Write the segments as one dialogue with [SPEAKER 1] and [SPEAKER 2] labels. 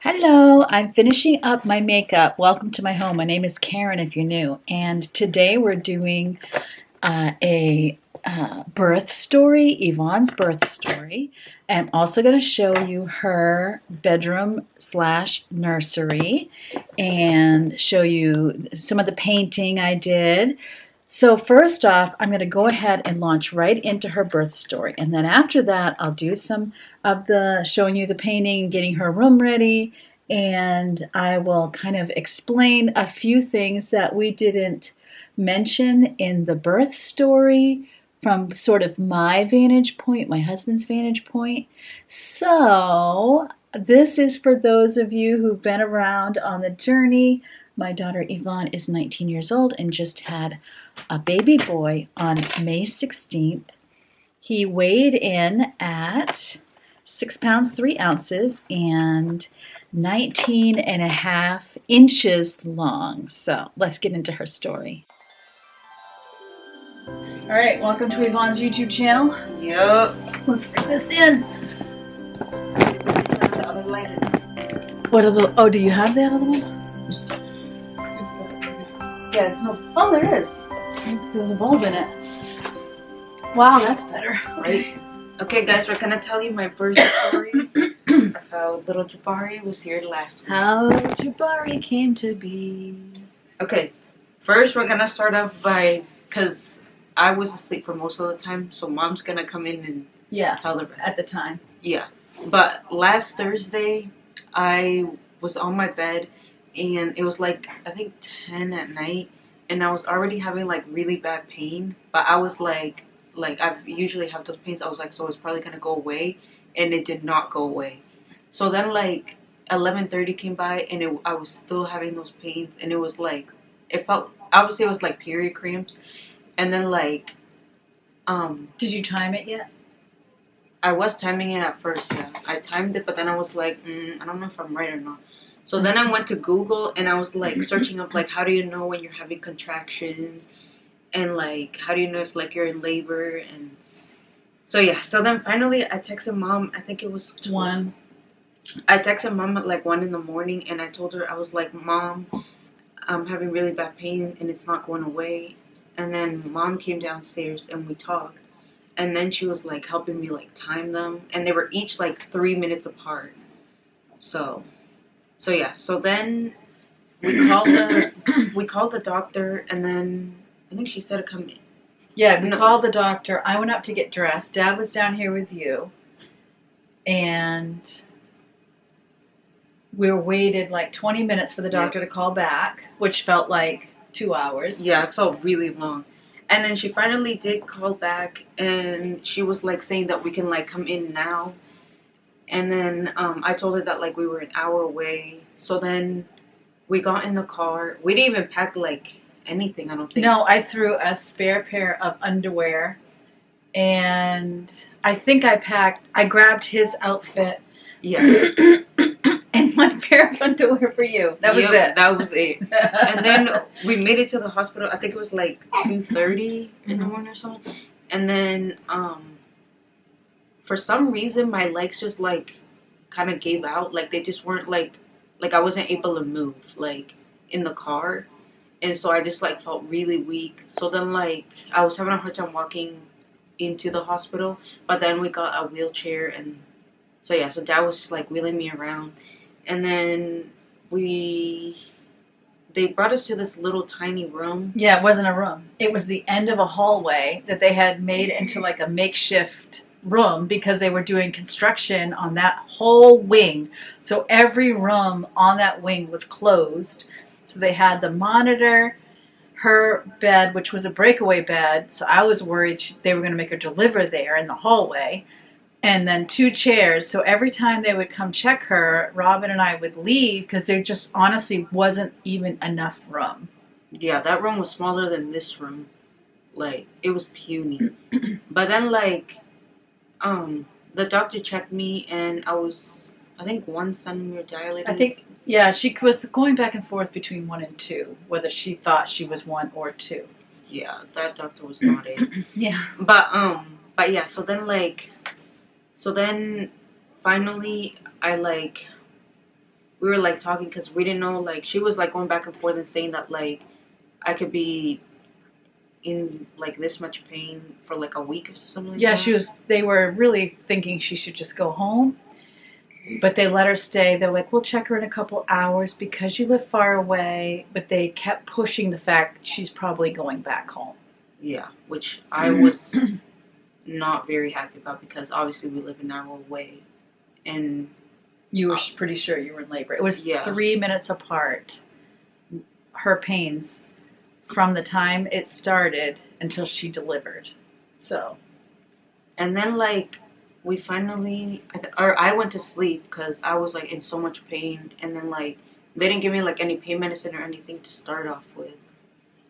[SPEAKER 1] Hello, I'm finishing up my makeup. Welcome to my home. My name is Karen if you're new. And today we're doing a birth story, Yvonne's birth story. I'm also going to show you her bedroom / nursery and show you some of the painting I did. So first off, I'm going to go ahead and launch right into her birth story. And then after that, I'll do some of the showing you the painting, getting her room ready, and I will kind of explain a few things that we didn't mention in the birth story from sort of my vantage point, my husband's vantage point. So this is for those of you who've been around on the journey. My daughter Yvonne is 19 years old and just had a baby boy on May 16th. He weighed in at 6 pounds 3 ounces and 19 and a half inches long. So let's get into her story. All right, welcome to Yvonne's YouTube channel.
[SPEAKER 2] Yup.
[SPEAKER 1] Let's bring this in.
[SPEAKER 2] The other light.
[SPEAKER 1] What are the? Oh, do you have that other one? Yeah, it's no. Oh, there is. There's a bulb in it. Wow, that's better.
[SPEAKER 2] Right. Okay, guys, we're gonna tell you my birth story of how little Jabari was here last week.
[SPEAKER 1] How Jabari came to be.
[SPEAKER 2] Okay, first we're gonna start off by, cause I was asleep for most of the time, so Mom's gonna come in and tell the rest.
[SPEAKER 1] At the time.
[SPEAKER 2] Yeah, but last Thursday I was on my bed and it was like I think 10 at night, and I was already having like really bad pain, but I was like I usually have those pains. I was like, so it's probably gonna go away, and it did not go away. So then like 11:30 came by, and I was still having those pains, and it was like it felt obviously it was like period cramps, and then like
[SPEAKER 1] Did you time it yet?
[SPEAKER 2] I was timing it at first, yeah. I timed it, but then I was like, I don't know if I'm right or not. So then I went to Google and I was like searching up like how do you know when you're having contractions, and like how do you know if like you're in labor, and so yeah. So then finally I texted Mom. I think it was
[SPEAKER 1] 1.
[SPEAKER 2] I texted Mom at like 1 in the morning, and I told her, I was like, Mom, I'm having really bad pain and it's not going away. And then Mom came downstairs and we talked, and then she was like helping me like time them, and they were each like 3 minutes apart. So yeah. So then we called the doctor, and then I think she said to come in.
[SPEAKER 1] Yeah, we called the doctor. I went up to get dressed. Dad was down here with you. And we waited like 20 minutes for the doctor to call back, which felt like 2 hours.
[SPEAKER 2] Yeah, it felt really long. And then she finally did call back, and she was like saying that we can like come in now. And then I told her that like we were an hour away. So then we got in the car. We didn't even pack like anything, I don't think.
[SPEAKER 1] No, I threw a spare pair of underwear, and I think I grabbed his outfit.
[SPEAKER 2] Yeah.
[SPEAKER 1] And 1 pair of underwear for you. That was it.
[SPEAKER 2] That was it. And then we made it to the hospital. I think it was like 2:30 in the morning or something. And then for some reason my legs just like kind of gave out. Like they just weren't like I wasn't able to move like in the car. And so I just like felt really weak. So then like I was having a hard time walking into the hospital, but then we got a wheelchair, and so yeah, so Dad was just like wheeling me around. And then they brought us to this little tiny room.
[SPEAKER 1] Yeah, it wasn't a room. It was the end of a hallway that they had made into like a makeshift room because they were doing construction on that whole wing. So every room on that wing was closed. So they had the monitor, her bed, which was a breakaway bed. So I was worried they were going to make her deliver there in the hallway. And then 2 chairs. So every time they would come check her, Robin and I would leave because there just honestly wasn't even enough room.
[SPEAKER 2] Yeah, that room was smaller than this room. Like, it was puny. But then, like, the doctor checked me, and I was, I think, 1 centimeter dilated.
[SPEAKER 1] I think, yeah, she was going back and forth between 1 and 2, whether she thought she was 1 or 2.
[SPEAKER 2] Yeah, that doctor was not it.
[SPEAKER 1] Yeah.
[SPEAKER 2] But yeah, so then, like... So then, finally, I, like, we were like talking because we didn't know, like, she was like going back and forth and saying that like I could be in like this much pain for like a week or something like that.
[SPEAKER 1] They were really thinking she should just go home, but they let her stay. They're like, we'll check her in a couple hours because you live far away, but they kept pushing the fact she's probably going back home.
[SPEAKER 2] Yeah, which I was not very happy about because obviously we live an hour away, and
[SPEAKER 1] you were pretty sure you were in labor. It was 3 minutes apart, her pains, from the time it started until she delivered. So,
[SPEAKER 2] and then like we finally, or I went to sleep because I was like in so much pain, and then like they didn't give me like any pain medicine or anything to start off with,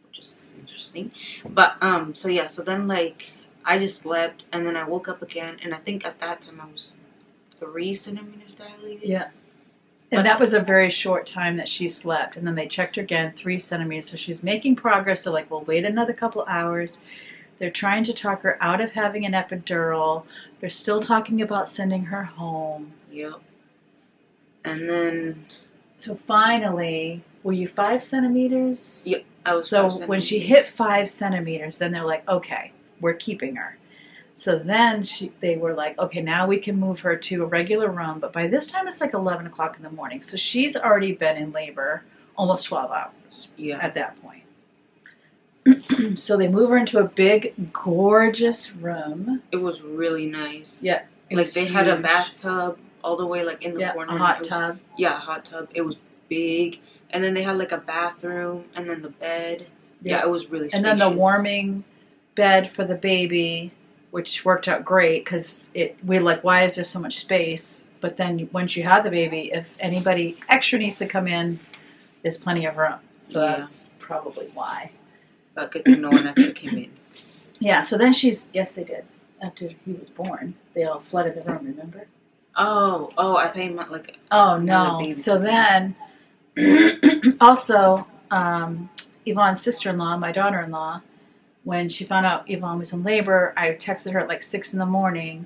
[SPEAKER 2] which is interesting. But so then like I just slept, and then I woke up again, and I think at that time I was 3 centimeters dilated.
[SPEAKER 1] Yeah. And that was a very short time that she slept. And then they checked her again, 3 centimeters. So she's making progress. They're like, well, wait another couple hours. They're trying to talk her out of having an epidural. They're still talking about sending her home.
[SPEAKER 2] Yep. And then...
[SPEAKER 1] So finally, were you 5 centimeters?
[SPEAKER 2] Yep, I was 5
[SPEAKER 1] centimeters. So when she hit 5 centimeters, then they're like, okay, we're keeping her. So then they were like, okay, now we can move her to a regular room. But by this time, it's like 11 o'clock in the morning. So she's already been in labor almost 12 hours at that point. So they move her into a big, gorgeous room.
[SPEAKER 2] It was really nice.
[SPEAKER 1] Yeah.
[SPEAKER 2] Like they had a bathtub all the way like in the corner.
[SPEAKER 1] A hot tub.
[SPEAKER 2] Yeah, a hot tub. It was big. And then they had like a bathroom and then the bed. Yeah, it was really spacious.
[SPEAKER 1] And then the warming bed for the baby, which worked out great because we're like, why is there so much space? But then once you have the baby, if anybody extra needs to come in, there's plenty of room. So that's probably why.
[SPEAKER 2] But good thing no one extra came in.
[SPEAKER 1] Yeah, so then yes, they did. After he was born, they all flooded the room, remember?
[SPEAKER 2] Oh, I thought you meant like...
[SPEAKER 1] Oh, no. So then, also, Yvonne's sister-in-law, my daughter-in-law, when she found out Yvonne was in labor, I texted her at like 6 in the morning.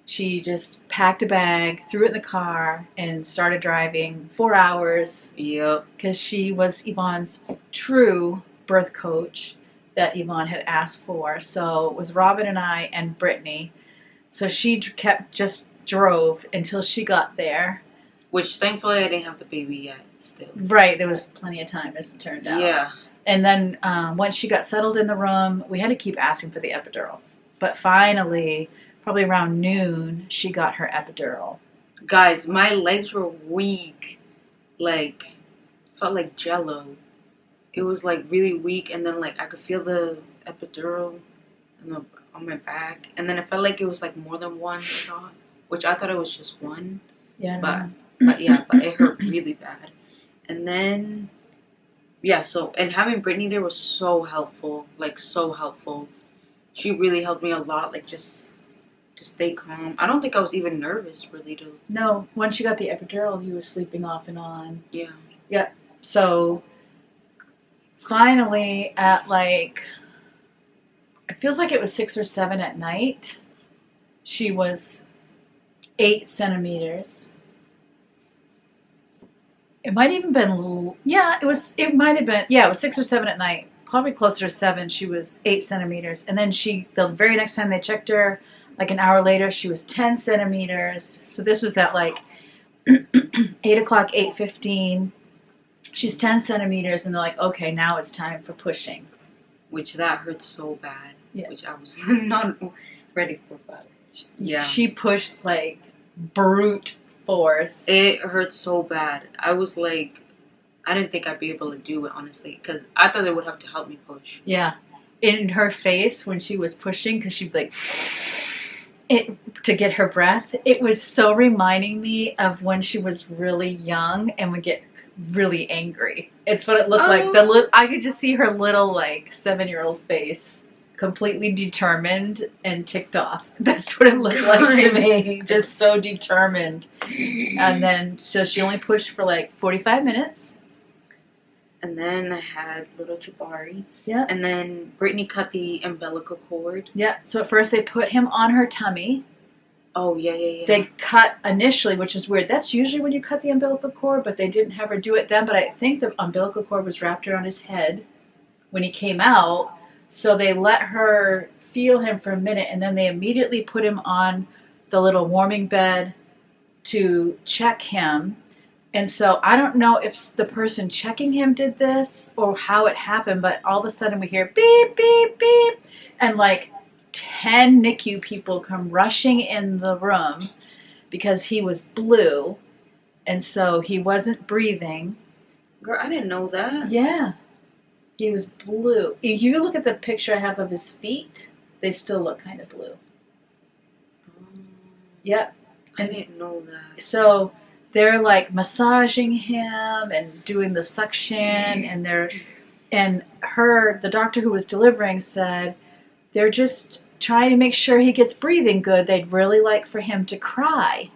[SPEAKER 1] She just packed a bag, threw it in the car, and started driving 4 hours.
[SPEAKER 2] Yep.
[SPEAKER 1] Because she was Yvonne's true birth coach that Yvonne had asked for. So it was Robin and I and Brittany. So she just drove until she got there.
[SPEAKER 2] Which thankfully I didn't have the baby yet still.
[SPEAKER 1] Right, there was plenty of time as it turned out.
[SPEAKER 2] Yeah.
[SPEAKER 1] And then once she got settled in the room, we had to keep asking for the epidural. But finally, probably around noon, she got her epidural.
[SPEAKER 2] Guys, my legs were weak. Like, felt like jello. It was like really weak, and then like I could feel the epidural on my back. And then it felt like it was like more than one shot, which I thought it was just one.
[SPEAKER 1] Yeah.
[SPEAKER 2] But it hurt really bad. And then... Yeah, and having Brittany there was so helpful. Like, so helpful. She really helped me a lot, like, just to stay calm. I don't think I was even nervous, really.
[SPEAKER 1] No, once you got the epidural, you were sleeping off and on.
[SPEAKER 2] Yeah.
[SPEAKER 1] Yeah. So, finally, at, like, it feels like it was 6 or 7 at night, she was 8 centimeters. It might even been a little, it might have been, it was 6 or 7 at night. Probably closer to 7. She was 8 centimeters. And then the very next time they checked her, like an hour later, she was 10 centimeters. So this was at like 8 o'clock, 8:15. She's 10 centimeters, and they're like, okay, now it's time for pushing.
[SPEAKER 2] Which that hurt so bad. Yeah. Which I was not ready for. But yeah.
[SPEAKER 1] She pushed like brute force.
[SPEAKER 2] It hurt so bad. I was like, I didn't think I'd be able to do it, honestly, because I thought they would have to help me push.
[SPEAKER 1] Yeah. In her face when she was pushing, because she'd be like, to get her breath, it was so reminding me of when she was really young and would get really angry. It's what it looked like. I could just see her little, like, 7-year-old face. Completely determined and ticked off. That's what it looked like to me. Just so determined. And then, so she only pushed for like 45 minutes.
[SPEAKER 2] And then I had little Jabari.
[SPEAKER 1] Yeah.
[SPEAKER 2] And then Brittany cut the umbilical cord.
[SPEAKER 1] Yeah. So at first they put him on her tummy.
[SPEAKER 2] Oh, yeah.
[SPEAKER 1] They cut initially, which is weird. That's usually when you cut the umbilical cord, but they didn't have her do it then. But I think the umbilical cord was wrapped around his head when he came out. So they let her feel him for a minute, and then they immediately put him on the little warming bed to check him. And so I don't know if the person checking him did this or how it happened, but all of a sudden we hear beep, beep, beep, and like 10 NICU people come rushing in the room because he was blue, and so he wasn't breathing.
[SPEAKER 2] Girl, I didn't know that.
[SPEAKER 1] Yeah. He was blue. If you look at the picture I have of his feet, they still look kind of blue. Yep.
[SPEAKER 2] I didn't know that.
[SPEAKER 1] So they're like massaging him and doing the suction, and the doctor who was delivering said they're just trying to make sure he gets breathing good. They'd really like for him to cry.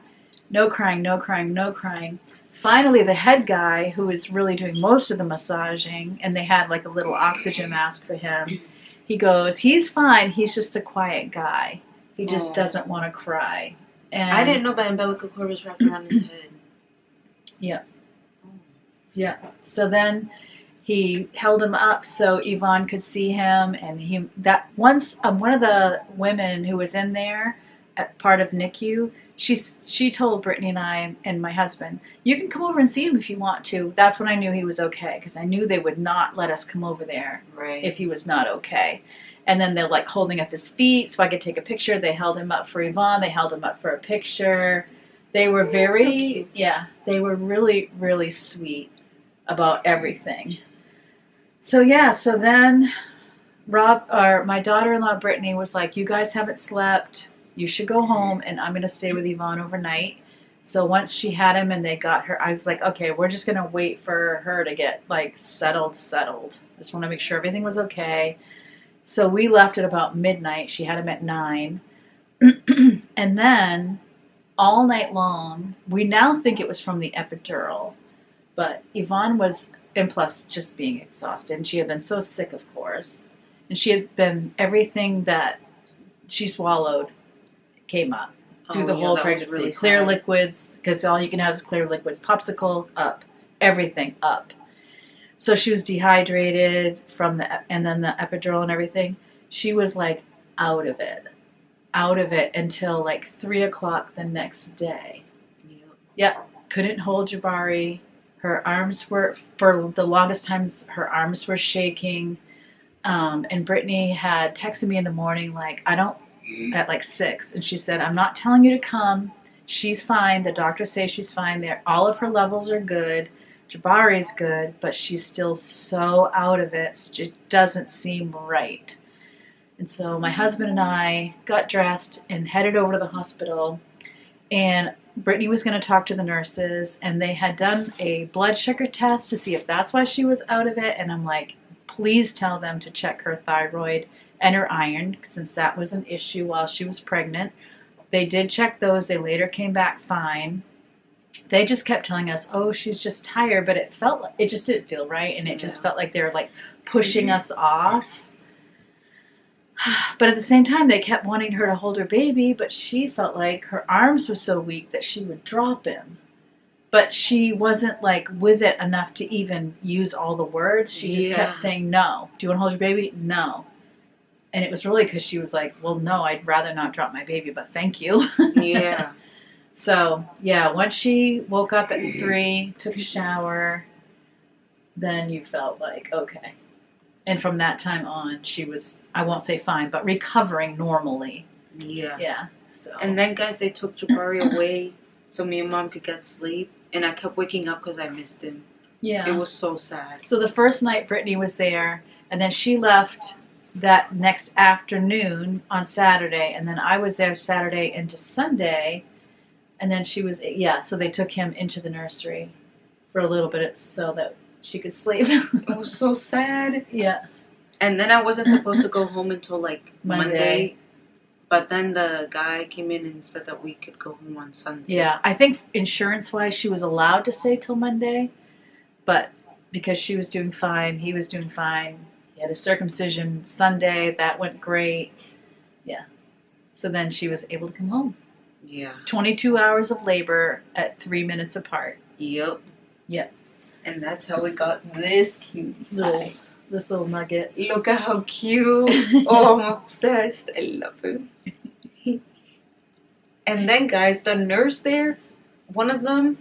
[SPEAKER 1] No crying, no crying, no crying. Finally, the head guy, who was really doing most of the massaging, and they had like a little oxygen mask for him, he goes, he's fine, he's just a quiet guy. He just doesn't want to cry. And
[SPEAKER 2] I didn't know the umbilical cord was wrapped around his head.
[SPEAKER 1] Yeah. Yeah. So then he held him up so Yvonne could see him, and one of the women who was in there at part of NICU, she told Brittany and I and my husband, you can come over and see him if you want to. That's when I knew he was okay, because I knew they would not let us come over there if he was not okay. And then they're like holding up his feet so I could take a picture. They held him up for Yvonne. They held him up for a picture. They were they were really, really sweet about everything. So then my daughter-in-law Brittany was like, you guys haven't slept. You should go home, and I'm going to stay with Yvonne overnight. So once she had him and they got her, I was like, okay, we're just going to wait for her to get like settled. Just want to make sure everything was okay. So we left at about midnight. She had him at 9. And then all night long, we now think it was from the epidural, but Yvonne was, and plus just being exhausted, and she had been so sick, of course, and she had been, everything that she swallowed came up through the whole pregnancy. Really clear liquids, because all you can have is clear liquids. Popsicle, up. Everything, up. So she was dehydrated and then the epidural and everything. She was like out of it until like 3 o'clock the next day. Yep. Couldn't hold Jabari. Her arms were, for the longest times, her arms were shaking. And Brittany had texted me in the morning, like, at like 6. And she said, I'm not telling you to come. She's fine. The doctors say she's fine. All of her levels are good. Jabari's good, but she's still so out of it. It doesn't seem right. And so my husband and I got dressed and headed over to the hospital. And Brittany was going to talk to the nurses, and they had done a blood sugar test to see if that's why she was out of it. And I'm like, please tell them to check her thyroid and her iron, since that was an issue while she was pregnant. They did check those. They later came back fine. They just kept telling us, oh, she's just tired, but it just didn't feel right, and it just felt like they were like pushing us off. But at the same time, they kept wanting her to hold her baby, but she felt like her arms were so weak that she would drop him. But she wasn't like with it enough to even use all the words. She just kept saying, no. Do you want to hold your baby? No. And it was really because she was like, well, no, I'd rather not drop my baby, but thank you.
[SPEAKER 2] Yeah.
[SPEAKER 1] So, once she woke up at 3, took a shower, then you felt like, okay. And from that time on, she was, I won't say fine, but recovering normally.
[SPEAKER 2] Yeah.
[SPEAKER 1] Yeah. So.
[SPEAKER 2] And then, guys, they took Jabari away so me and Mom could get sleep. And I kept waking up because I missed him. Yeah. It was so sad.
[SPEAKER 1] So the first night Brittany was there, and then she left that next afternoon on Saturday, and then I was there Saturday into Sunday. And then she was, so they took him into the nursery for a little bit so that she could sleep.
[SPEAKER 2] It was so sad.
[SPEAKER 1] Yeah.
[SPEAKER 2] And then I wasn't supposed to go home until like Monday. But then the guy came in and said that we could go home on Sunday.
[SPEAKER 1] Yeah. I think insurance-wise she was allowed to stay till Monday. But because she was doing fine, he was doing fine. He had a circumcision Sunday. That went great. Yeah. So then she was able to come home.
[SPEAKER 2] Yeah.
[SPEAKER 1] 22 hours of labor at 3 minutes apart.
[SPEAKER 2] Yep.
[SPEAKER 1] Yep.
[SPEAKER 2] And that's how we got this cute
[SPEAKER 1] this little nugget.
[SPEAKER 2] Look at how cute. Oh, I'm obsessed. I love him. And then, guys, the nurse there, one of them,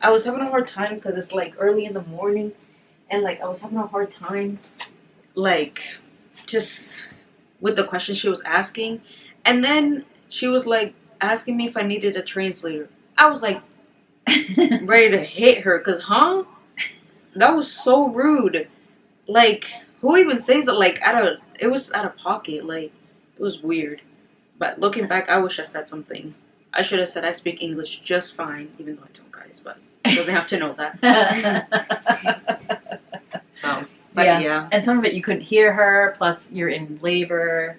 [SPEAKER 2] I was having a hard time because it's like early in the morning. And like I was having a hard time, like, just with the question she was asking. And then she was like asking me if I needed a translator. I was like ready to hit her because, that was so rude. Like, who even says it? Like, it was out of pocket. Like, it was weird. But looking back, I wish I said something. I should have said I speak English just fine, even though I don't, guys. But it doesn't have to know that. So, but yeah.
[SPEAKER 1] And some of it you couldn't hear her. Plus, you're in labor.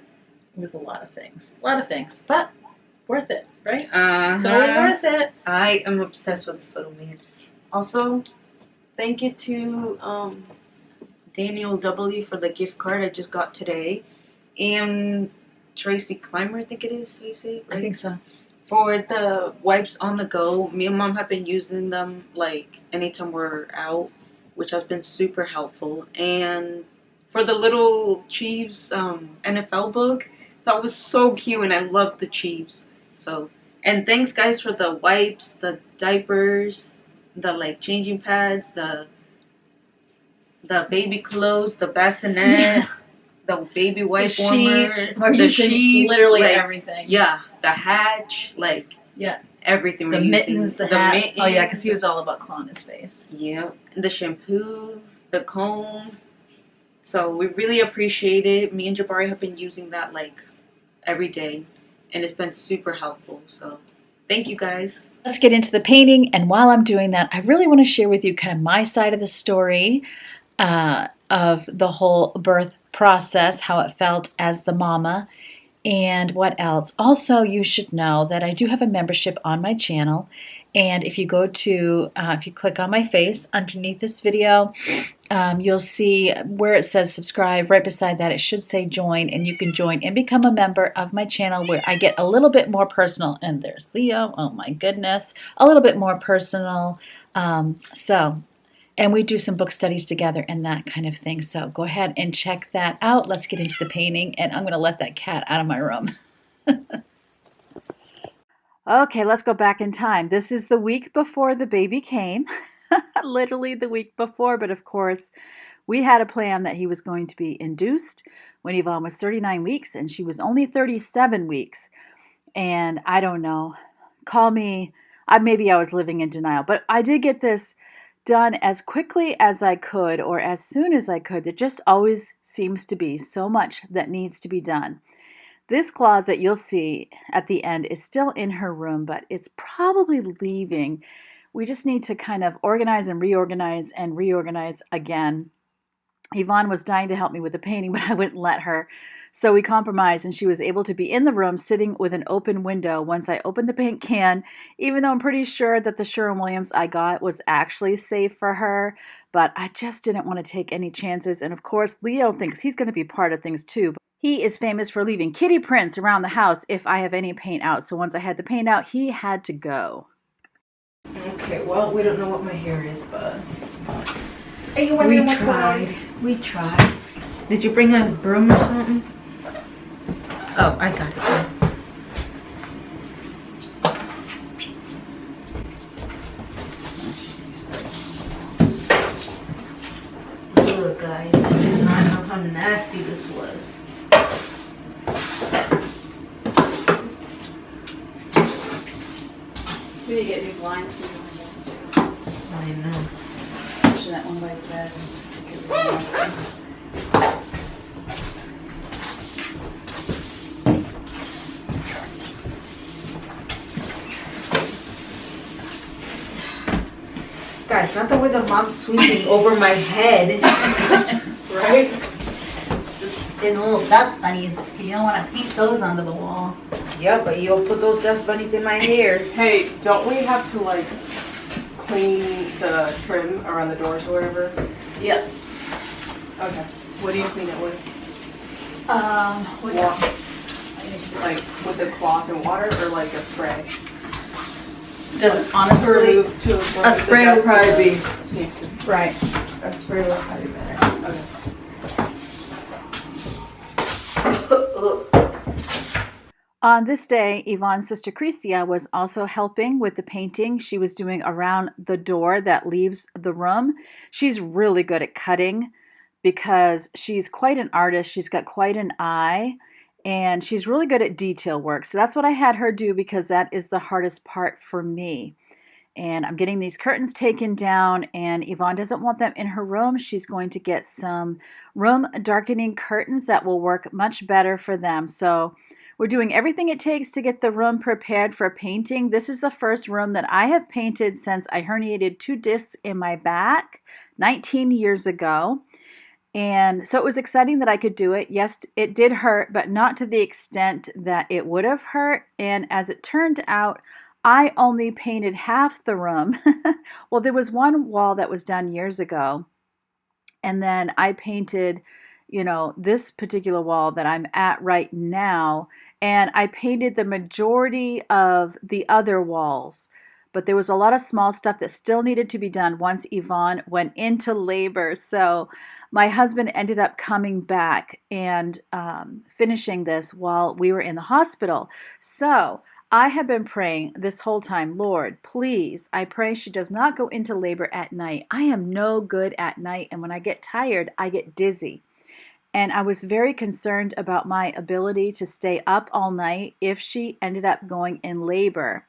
[SPEAKER 1] It was a lot of things. But worth it, right? Totally worth it.
[SPEAKER 2] I am obsessed with this little man. Also, thank you to Daniel W. for the gift card I just got today. And Tracy Clymer, I think it is, how you say it, right?
[SPEAKER 1] I think so.
[SPEAKER 2] For the wipes on the go. Me and Mom have been using them like anytime we're out, which has been super helpful. And for the little Chiefs NFL book, that was so cute and I love the Chiefs. So, and thanks guys for the wipes, the diapers, the like changing pads, the baby clothes, the bassinet, the baby wipe warmer, the sheets,
[SPEAKER 1] literally
[SPEAKER 2] like,
[SPEAKER 1] everything.
[SPEAKER 2] Yeah, the hatch, like everything.
[SPEAKER 1] The mittens, the hats.
[SPEAKER 2] Mittens.
[SPEAKER 1] Oh yeah, because he was all about clawing his face.
[SPEAKER 2] Yeah, and the shampoo, the comb. So we really appreciate it. Me and Jabari have been using that like every day, and it's been super helpful. So thank you guys.
[SPEAKER 1] Let's get into the painting, and while I'm doing that, I really want to share with you kind of my side of the story of the whole birth process, how it felt as the mama, and what else. Also, you should know that I do have a membership on my channel, and if you go to, if you click on my face underneath this video, you'll see where it says subscribe. Right beside that, it should say join, and you can join and become a member of my channel where I get a little bit more personal. And there's Leo. Oh my goodness. A little bit more personal. And we do some book studies together and that kind of thing. So go ahead and check that out. Let's get into the painting, and I'm going to let that cat out of my room. Okay, let's go back in time. This is the week before the baby came. Literally the week before, but of course, we had a plan that he was going to be induced when Yvonne was 39 weeks, and she was only 37 weeks. And I don't know. Call me, maybe I was living in denial, but I did get this done as quickly as I could or as soon as I could. There just always seems to be so much that needs to be done. This closet you'll see at the end is still in her room, but it's probably leaving. We just need to kind of organize and reorganize again. Yvonne was dying to help me with the painting, but I wouldn't let her. So we compromised, and she was able to be in the room sitting with an open window once I opened the paint can, even though I'm pretty sure that the Sherwin-Williams I got was actually safe for her. But I just didn't want to take any chances. And of course, Leo thinks he's going to be part of things too. He is famous for leaving kitty prints around the house if I have any paint out. So once I had the paint out, he had to go.
[SPEAKER 2] Okay, well, we don't know what my hair is, but we tried. Did you bring a broom or something? Oh, I got it. Look, guys, I did not know how nasty this was.
[SPEAKER 1] We need to get new blinds for you on this too.
[SPEAKER 2] I know.
[SPEAKER 1] Actually, that one by the bed is really nasty.
[SPEAKER 2] Guys, not the way the mom's sweeping over my head. Right?
[SPEAKER 1] Just getting little dust bunnies. You don't want to paint those onto the wall.
[SPEAKER 2] Yeah, but you'll put those dust bunnies in my hair.
[SPEAKER 3] Hey, don't we have to like clean the trim around the doors or whatever?
[SPEAKER 1] Yep.
[SPEAKER 3] Okay. What do you clean it with?
[SPEAKER 1] What?
[SPEAKER 3] Like with the cloth and water or like a spray?
[SPEAKER 1] Does
[SPEAKER 3] To
[SPEAKER 1] honestly,
[SPEAKER 3] remove to
[SPEAKER 1] a spray would probably be
[SPEAKER 3] be
[SPEAKER 1] right.
[SPEAKER 3] a spray would probably be better. Okay.
[SPEAKER 1] On this day, Yvonne's sister Crecia was also helping with the painting she was doing around the door that leaves the room. She's really good at cutting because she's quite an artist. She's got quite an eye and she's really good at detail work. So that's what I had her do because that is the hardest part for me. And I'm getting these curtains taken down, and Yvonne doesn't want them in her room. She's going to get some room darkening curtains that will work much better for them. So we're doing everything it takes to get the room prepared for painting. This is the first room that I have painted since I herniated 2 discs in my back 19 years ago. And so it was exciting that I could do it. Yes, it did hurt, but not to the extent that it would have hurt. And as it turned out, I only painted half the room. Well, there was one wall that was done years ago. And then I painted, this particular wall that I'm at right now. And I painted the majority of the other walls. But there was a lot of small stuff that still needed to be done once Yvonne went into labor. So my husband ended up coming back and finishing this while we were in the hospital. So I have been praying this whole time, Lord, please, I pray she does not go into labor at night. I am no good at night, and when I get tired, I get dizzy. And I was very concerned about my ability to stay up all night if she ended up going in labor.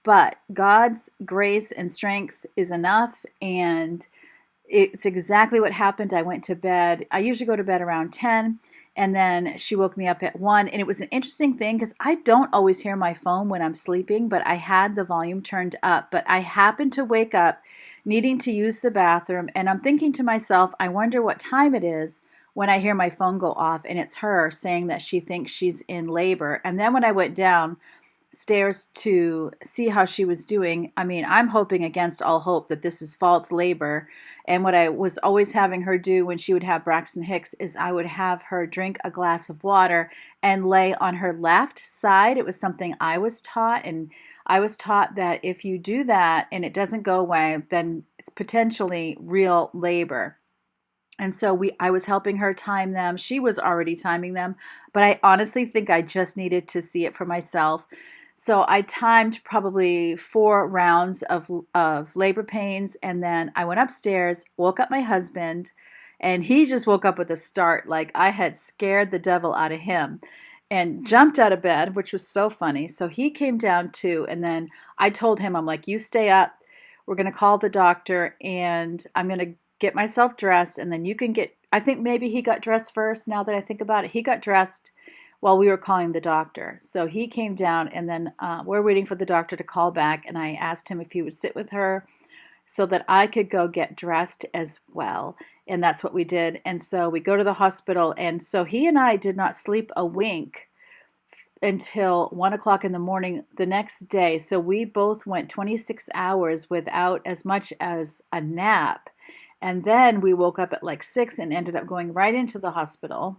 [SPEAKER 1] But God's grace and strength is enough, and it's exactly what happened. I went to bed. I usually go to bed around 10, and then she woke me up at 1. And it was an interesting thing because I don't always hear my phone when I'm sleeping, but I had the volume turned up. But I happened to wake up needing to use the bathroom, and I'm thinking to myself, I wonder what time it is when I hear my phone go off, and it's her saying that she thinks she's in labor. And then when I went downstairs to see how she was doing, I'm hoping against all hope that this is false labor. And what I was always having her do when she would have Braxton Hicks is I would have her drink a glass of water and lay on her left side. It was something I was taught, and I was taught that if you do that and it doesn't go away, then it's potentially real labor. And so I was helping her time them. She was already timing them, but I honestly think I just needed to see it for myself. So I timed probably 4 rounds of labor pains, and then I went upstairs, woke up my husband, and he just woke up with a start like I had scared the devil out of him and jumped out of bed, which was so funny. So he came down too, and then I told him, I'm like, you stay up. We're going to call the doctor, and I'm going to get myself dressed, and then you can I think maybe he got dressed first now that I think about it. He got dressed while we were calling the doctor. So he came down, and then we're waiting for the doctor to call back, and I asked him if he would sit with her so that I could go get dressed as well. And that's what we did. And so we go to the hospital, and so he and I did not sleep a wink until 1 o'clock in the morning the next day. So we both went 26 hours without as much as a nap. And then we woke up at like 6 and ended up going right into the hospital.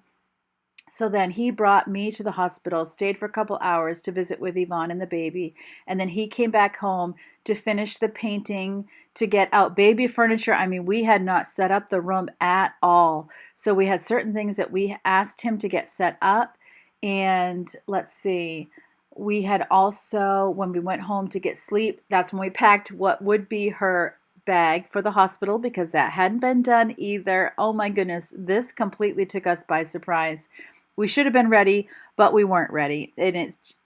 [SPEAKER 1] So then he brought me to the hospital, stayed for a couple hours to visit with Yvonne and the baby. And then he came back home to finish the painting, to get out baby furniture. We had not set up the room at all. So we had certain things that we asked him to get set up. And let's see, we had also, when we went home to get sleep, that's when we packed what would be her bag for the hospital, because that hadn't been done either. Oh my goodness, this completely took us by surprise. We should have been ready, but we weren't ready.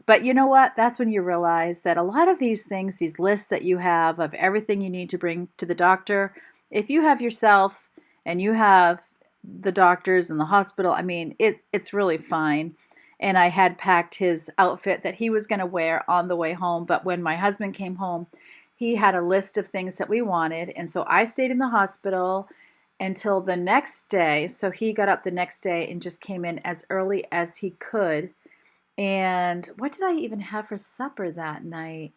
[SPEAKER 1] But you know what? That's when you realize that a lot of these things, these lists that you have of everything you need to bring to the doctor, if you have yourself and you have the doctors and the hospital, it's really fine. And I had packed his outfit that he was going to wear on the way home. But when my husband came home, he had a list of things that we wanted. And so I stayed in the hospital until the next day. So he got up the next day and just came in as early as he could. And what did I even have for supper that night?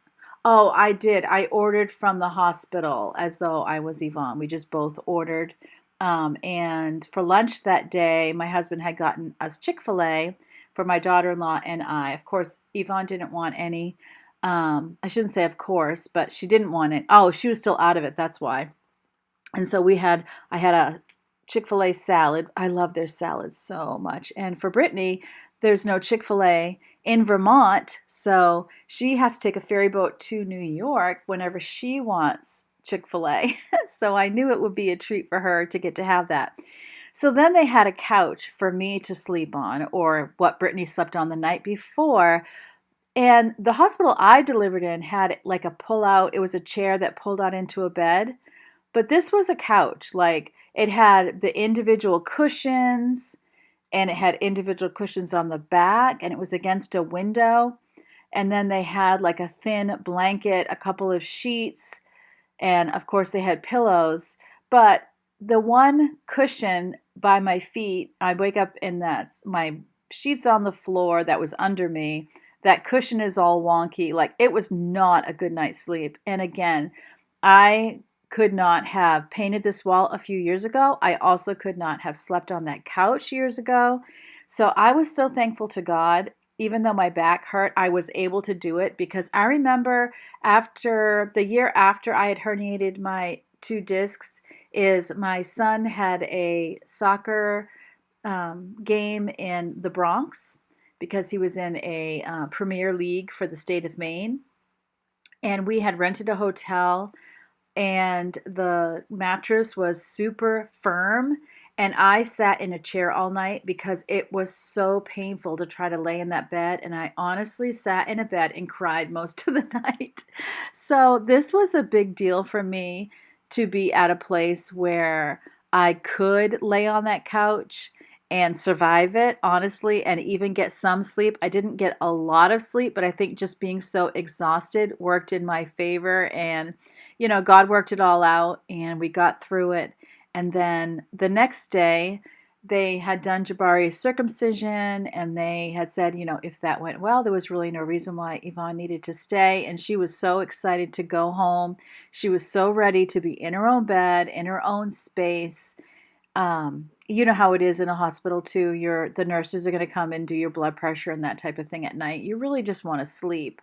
[SPEAKER 1] Oh, I did. I ordered from the hospital as though I was Yvonne. We just both ordered. And for lunch that day, my husband had gotten us Chick-fil-A for my daughter-in-law and I. Of course, Yvonne didn't want any. I shouldn't say of course, but she didn't want it. Oh, she was still out of it. That's why. And so I had a Chick-fil-A salad. I love their salads so much. And for Brittany, there's no Chick-fil-A in Vermont, so she has to take a ferry boat to New York whenever she wants Chick-fil-A. So I knew it would be a treat for her to get to have that. So then they had a couch for me to sleep on, or what Brittany slept on the night before. And the hospital I delivered in had like a pull out, it was a chair that pulled out into a bed. But this was a couch. Like it had the individual cushions and it had individual cushions on the back and it was against a window. And then they had like a thin blanket, a couple of sheets, and of course they had pillows. But the one cushion by my feet, I wake up and that's my sheets on the floor that was under me. That cushion is all wonky. Like it was not a good night's sleep. And again, I could not have painted this wall a few years ago. I also could not have slept on that couch years ago. So I was so thankful to God. Even though my back hurt, I was able to do it because I remember after the year after I had herniated my 2 discs is my son had a soccer game in the Bronx because he was in a Premier League for the state of Maine. And we had rented a hotel and the mattress was super firm. And I sat in a chair all night because it was so painful to try to lay in that bed. And I honestly sat in a bed and cried most of the night. So this was a big deal for me to be at a place where I could lay on that couch and survive it, honestly, and even get some sleep. I didn't get a lot of sleep, but I think just being so exhausted worked in my favor. And, you know, God worked it all out and we got through it. And then the next day, they had done Jabari's circumcision and they had said, you know, if that went well, there was really no reason why Yvonne needed to stay. And she was so excited to go home. She was so ready to be in her own bed, in her own space. You know how it is in a hospital too. The nurses are going to come and do your blood pressure and that type of thing at night. You really just want to sleep.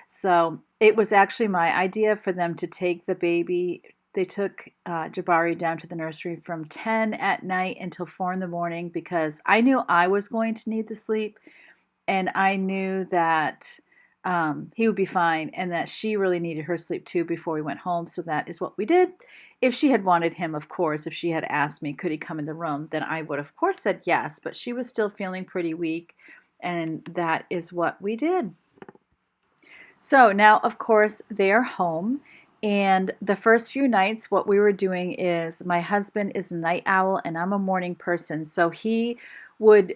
[SPEAKER 1] So it was actually my idea for them to take the baby. They took Jabari down to the nursery from 10 at night until 4 in the morning because I knew I was going to need the sleep and I knew that he would be fine and that she really needed her sleep too before we went home. So that is what we did. If she had wanted him, of course, if she had asked me, could he come in the room, then I would, of course, said yes. But she was still feeling pretty weak. And that is what we did. So now, of course, they are home. And the first few nights, what we were doing is my husband is a night owl and I'm a morning person. So he would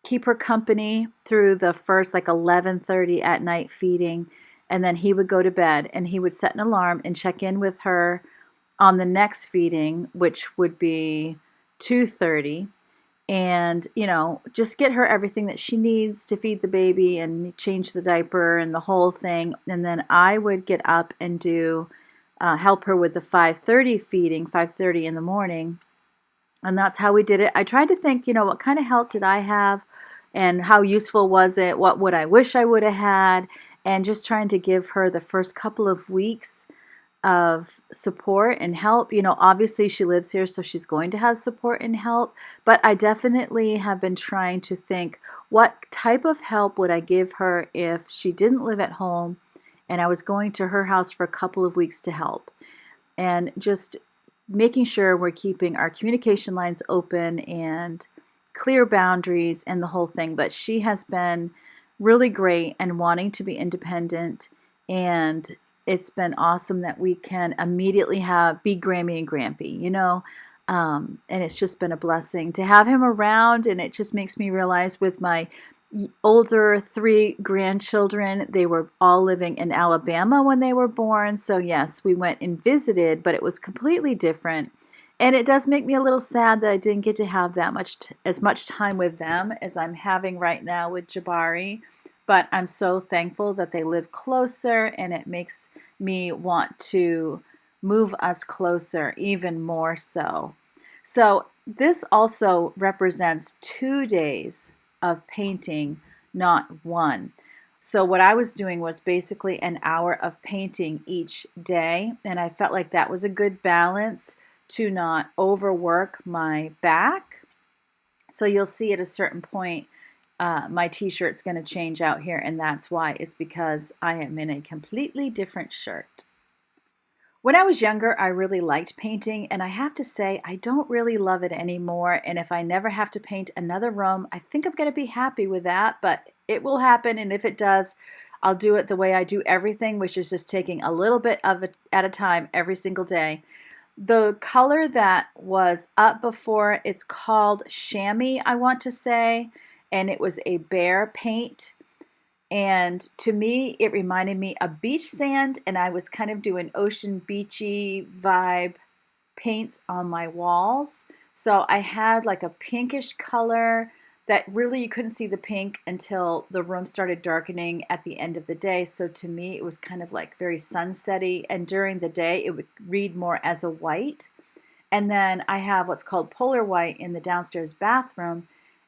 [SPEAKER 1] keep her company through the first like 11:30 at night feeding. And then he would go to bed and he would set an alarm and check in with her on the next feeding, which would be 2:30. And, you know, just get her everything that she needs to feed the baby and change the diaper and the whole thing. And then I would get up and help her with the 5:30 feeding, 5:30 in the morning. And that's how we did it. I tried to think, you know, what kind of help did I have and how useful was it? What would I wish I would have had? And just trying to give her the first couple of weeks of support and help. You know, obviously she lives here, so she's going to have support and help. But I definitely have been trying to think, what type of help would I give her if she didn't live at home and I was going to her house for a couple of weeks to help? And just making sure we're keeping our communication lines open and clear boundaries and the whole thing. But she has been really great and wanting to be independent, and it's been awesome that we can immediately be Grammy and Grampy, you know, and it's just been a blessing to have him around. And it just makes me realize with my older 3 grandchildren, they were all living in Alabama when they were born. So yes, we went and visited, but it was completely different. And it does make me a little sad that I didn't get to have as much time with them as I'm having right now with Jabari. But I'm so thankful that they live closer, and it makes me want to move us closer even more so. So this also represents 2 days of painting, not one. So what I was doing was basically an hour of painting each day, and I felt like that was a good balance to not overwork my back. So you'll see at a certain point, my t-shirt's going to change out here, and that's why. It's because I am in a completely different shirt. When I was younger, I really liked painting, and I have to say, I don't really love it anymore. And if I never have to paint another room, I think I'm going to be happy with that, but it will happen. And if it does, I'll do it the way I do everything, which is just taking a little bit of it at a time every single day. The color that was up before, it's called chamois, I want to say, and it was a bear paint. And to me, it reminded me of beach sand, and I was kind of doing ocean beachy vibe paints on my walls. So I had like a pinkish color that really you couldn't see the pink until the room started darkening at the end of the day. So to me, it was kind of like very sunsetty, and during the day, it would read more as a white. And then I have what's called polar white in the downstairs bathroom.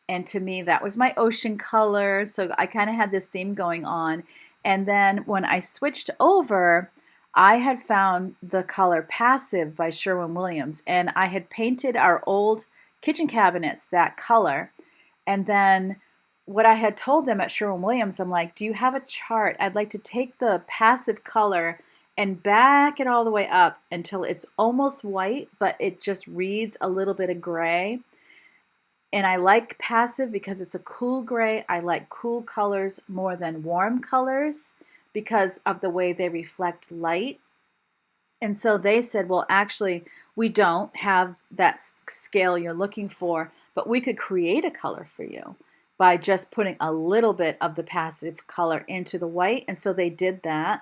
[SPEAKER 1] And to me, that was my ocean color. So I kind of had this theme going on. And then when I switched over, I had found the color Passive by Sherwin-Williams. And I had painted our old kitchen cabinets that color. And then what I had told them at Sherwin-Williams, I'm like, do you have a chart? I'd like to take the Passive color and back it all the way up until it's almost white, but it just reads a little bit of gray. And I like Passive because it's a cool gray. I like cool colors more than warm colors because of the way they reflect light. And so they said, well, actually, we don't have that scale you're looking for, but we could create a color for you by just putting a little bit of the Passive color into the white. And so they did that.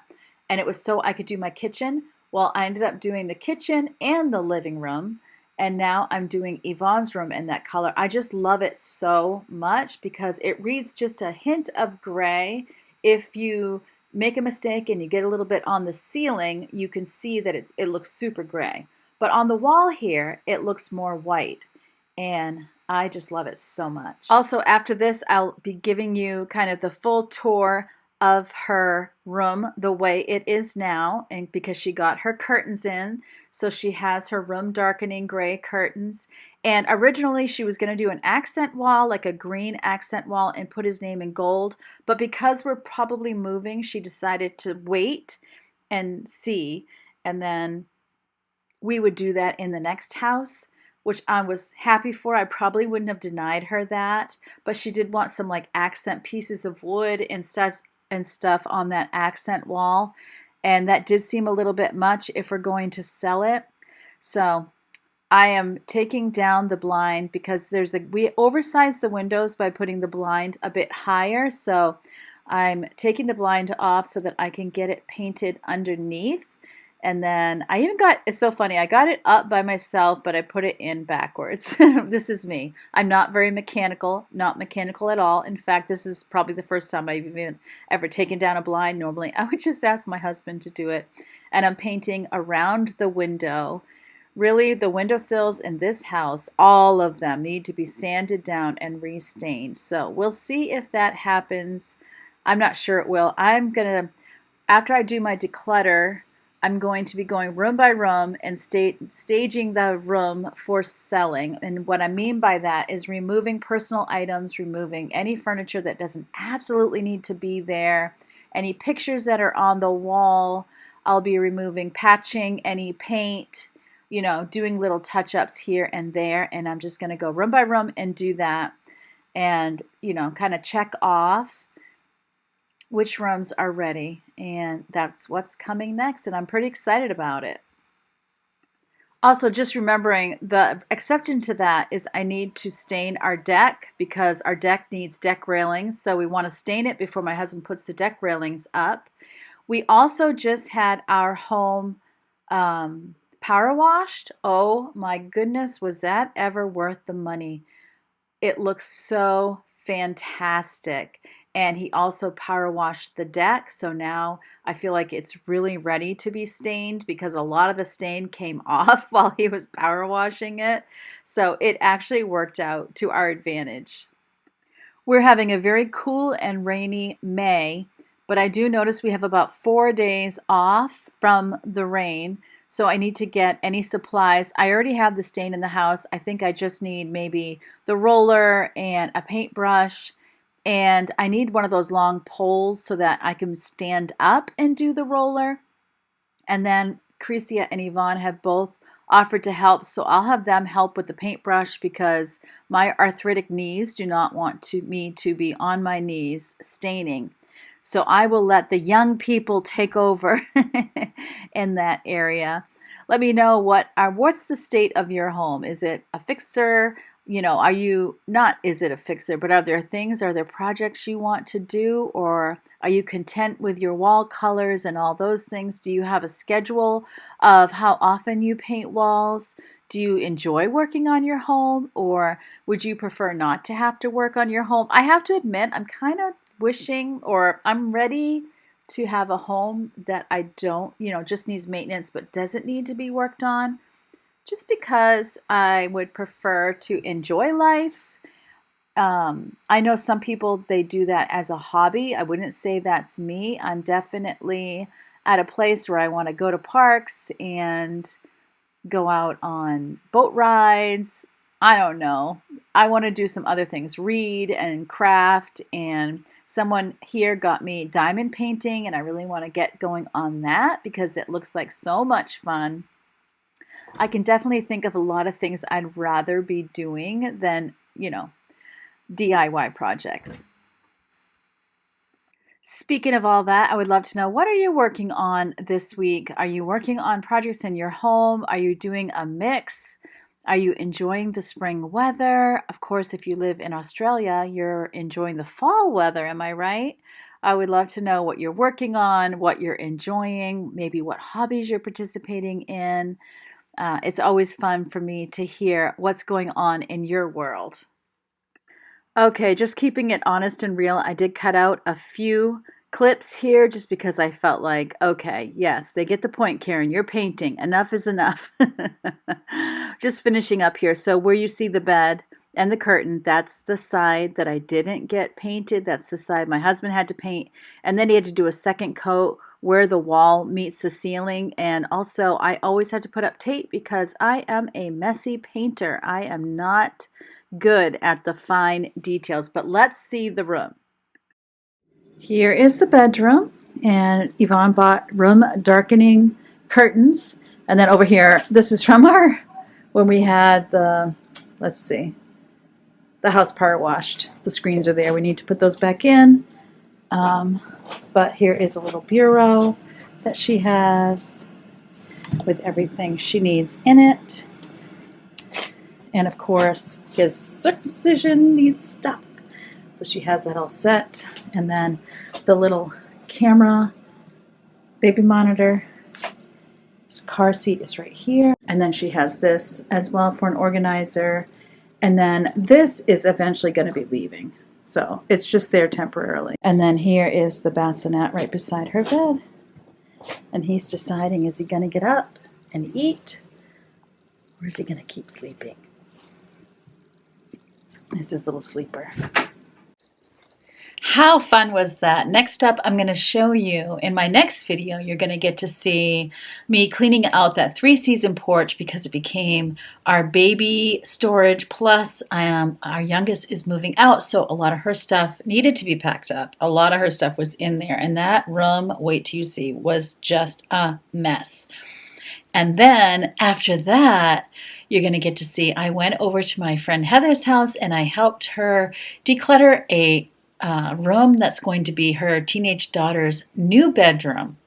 [SPEAKER 1] And it was so I could do my kitchen. Well, I ended up doing the kitchen and the living room. And now I'm doing Yvonne's room in that color. I just love it so much because it reads just a hint of gray. If you make a mistake and you get a little bit on the ceiling, you can see that it looks super gray. But on the wall here, it looks more white. And I just love it so much. Also, after this, I'll be giving you kind of the full tour of her room the way it is now, and because she got her curtains in, so she has her room darkening gray curtains. And originally she was going to do an accent wall, like a green accent wall, and put his name in gold, but because we're probably moving, she decided to wait and see, and then we would do that in the next house, which I was happy for. I probably wouldn't have denied her that, but she did want some like accent pieces of wood and stuff on that accent wall, and that did seem a little bit much if we're going to sell it. So I am taking down the blind because we oversized the windows by putting the blind a bit higher, so I'm taking the blind off so that I can get it painted underneath. And then I even it's so funny, I got it up by myself, but I put it in backwards. This is me. I'm not very mechanical, not mechanical at all. In fact, this is probably the first time I've even ever taken down a blind. Normally, I would just ask my husband to do it. And I'm painting around the window. Really, the windowsills in this house, all of them need to be sanded down and restained. So we'll see if that happens. I'm not sure it will. After I do my declutter, I'm going to be going room by room and staging the room for selling. And what I mean by that is removing personal items, removing any furniture that doesn't absolutely need to be there, any pictures that are on the wall. I'll be removing, patching any paint, doing little touch-ups here and there. And I'm just going to go room by room and do that and, kind of check off which rooms are ready, and that's what's coming next, and I'm pretty excited about it. Also, just remembering the exception to that is I need to stain our deck because our deck needs deck railings, so we want to stain it before my husband puts the deck railings up. We also just had our home power washed. Oh my goodness, was that ever worth the money? It looks so fantastic. And he also power washed the deck, so now I feel like it's really ready to be stained because a lot of the stain came off while he was power washing it. So it actually worked out to our advantage. We're having a very cool and rainy May, But I do notice we have about 4 days off from the rain. So I need to get any supplies. I already have the stain in the house. I think I just need maybe the roller and a paintbrush. And I need one of those long poles so that I can stand up and do the roller. And then Crecia and Yvonne have both offered to help. So I'll have them help with the paintbrush because my arthritic knees do not want me to be on my knees staining. So I will let the young people take over in that area. Let me know what's the state of your home. Is it a fixer? Are you not, is it a fixer, but are there projects you want to do, or are you content with your wall colors and all those things? Do you have a schedule of how often you paint walls? Do you enjoy working on your home, or would you prefer not to have to work on your home? I have to admit, I'm kind of wishing, or I'm ready to have a home that I don't, just needs maintenance but doesn't need to be worked on. Just because I would prefer to enjoy life. I know some people, they do that as a hobby. I wouldn't say that's me. I'm definitely at a place where I want to go to parks and go out on boat rides. I don't know. I want to do some other things, read and craft. And someone here got me diamond painting, and I really want to get going on that because it looks like so much fun. I can definitely think of a lot of things I'd rather be doing than, DIY projects. Speaking of all that, I would love to know, what are you working on this week? Are you working on projects in your home? Are you doing a mix? Are you enjoying the spring weather? Of course, if you live in Australia, you're enjoying the fall weather. Am I right? I would love to know what you're working on, what you're enjoying, maybe what hobbies you're participating in. It's always fun for me to hear what's going on in your world. Okay, just keeping it honest and real, I did cut out a few clips here just because I felt like, okay, yes, they get the point, Karen. You're painting. Enough is enough. Just finishing up here. So where you see the bed and the curtain, that's the side that I didn't get painted. That's the side my husband had to paint. And then he had to do a second coat where the wall meets the ceiling. And also, I always had to put up tape because I am a messy painter. I am not good at the fine details. But let's see the room. Here is the bedroom, and Yvonne bought room darkening curtains. And then over here, this is from when we had the house power washed. The screens are there. We need to put those back in. But here is a little bureau that she has with everything she needs in it. And of course, his circumcision needs stuff. So she has that all set. And then the little camera, baby monitor. His car seat is right here. And then she has this as well for an organizer. And then this is eventually going to be leaving. So it's just there temporarily. And then here is the bassinet right beside her bed. And he's deciding, is he going to get up and eat? Or is he going to keep sleeping? This is his little sleeper. How fun was that? Next up, I'm going to show you in my next video, you're going to get to see me cleaning out that 3-season porch because it became our baby storage. Plus, our youngest is moving out, so a lot of her stuff needed to be packed up. A lot of her stuff was in there, and that room, wait till you see, was just a mess. And then after that, you're going to get to see, I went over to my friend Heather's house and I helped her declutter a room that's going to be her teenage daughter's new bedroom.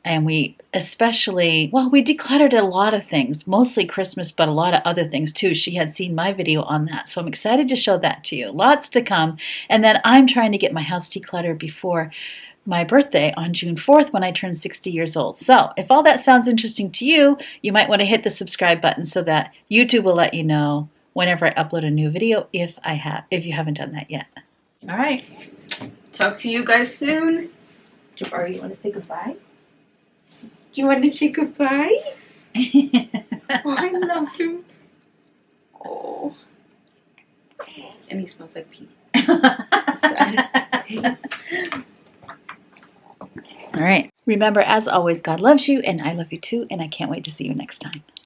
[SPEAKER 1] And we decluttered a lot of things, mostly Christmas, but a lot of other things too. She had seen my video on that. So I'm excited to show that to you. Lots to come. And then I'm trying to get my house decluttered before my birthday on June 4th when I turn 60 years old. So if all that sounds interesting to you, you might want to hit the subscribe button so that YouTube will let you know whenever I upload a new video if you haven't done that yet. All right.
[SPEAKER 2] Talk to you guys soon.
[SPEAKER 1] Jabari, you want to say goodbye?
[SPEAKER 2] Do you want to say goodbye? Oh, I love him. Oh. And he smells like pee.
[SPEAKER 1] All right. Remember, as always, God loves you, and I love you too, and I can't wait to see you next time.